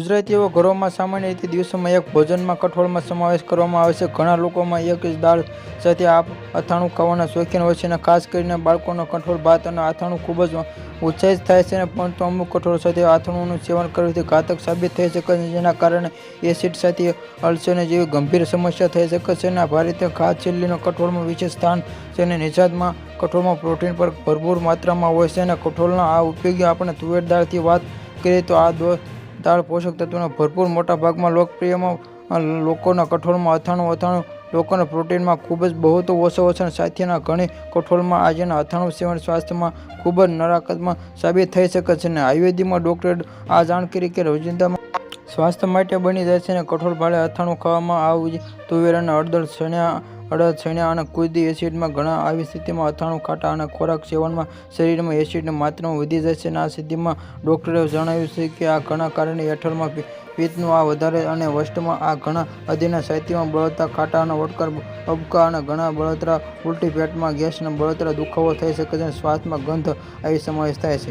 ગુજરાતીઓ ઘરોમાં સામાન્ય રીતે દિવસમાં એક ભોજનમાં કઠોળમાં સમાવેશ કરવામાં આવે છે. ઘણા લોકોમાં એક જ દાળ સાથે આ અથાણું ખાવાના શોખીન હોય છે અને ખાસ કરીને બાળકોને કઠોળ, ભાત અને અથાણું ખૂબ જ ઉત્સાહિત થાય છે. પરંતુ અમુક કઠોળ સાથે અથાણુંનું સેવન કરવાથી ઘાતક સાબિત થઈ શકે છે, જેના કારણે એસિડ સાથે અલ્સર જેવી ગંભીર સમસ્યા થઈ શકે છે. અને ભારતીય ખાદ્ય શૈલીનું કઠોળમાં વિશેષ સ્થાન છે અને નિષાદમાં કઠોળમાં પ્રોટીન પર ભરપૂર માત્રામાં હોય છે. અને કઠોળના આ ઉપયોગી આપણે તુવેર દાળની વાત કરીએ તો આ દાળ પોષક તત્વોને ભરપૂર મોટા ભાગમાં લોકપ્રિયમાં લોકોના કઠોળમાં અથાણું લોકોને પ્રોટીનમાં ખૂબ જ બહુ તો ઓછો છે. સાથેના ઘણી કઠોળમાં આજના અથાણું સેવન સ્વાસ્થ્યમાં ખૂબ જ નકારાત્મક સાબિત થઈ શકે છે. અને આયુર્વેદિકમાં ડૉક્ટરે આ જાણ કરી કે રોજિંદામાં સ્વાસ્થ્ય માટે બની જાય છે અને કઠોળ ભાડે અથાણું ખાવામાં આવવું તુવેર અને અડદ, ચણા અને કુદરી એસિડમાં ઘણા આવી સ્થિતિમાં અથાણું ખાટા અને ખોરાક સેવનમાં શરીરમાં એસિડની માત્રામાં વધી જાય છે. અને આ સ્થિતિમાં ડૉક્ટરે જણાવ્યું છે કે આ ઘણા કારણે હેઠળમાં પિત્તનું આ વધારે અને વસ્ટમાં આ ઘણા અધીના સાહિત્યમાં બળતરા, ખાટા અને ઓડકાર, અબકા અને ઘણા બળતરા, ઉલટી, પેટમાં ગેસ અને બળતરા, દુખાવો થઈ શકે છે અને શ્વાસમાં ગંધ આવી સમાવેશ થાય છે.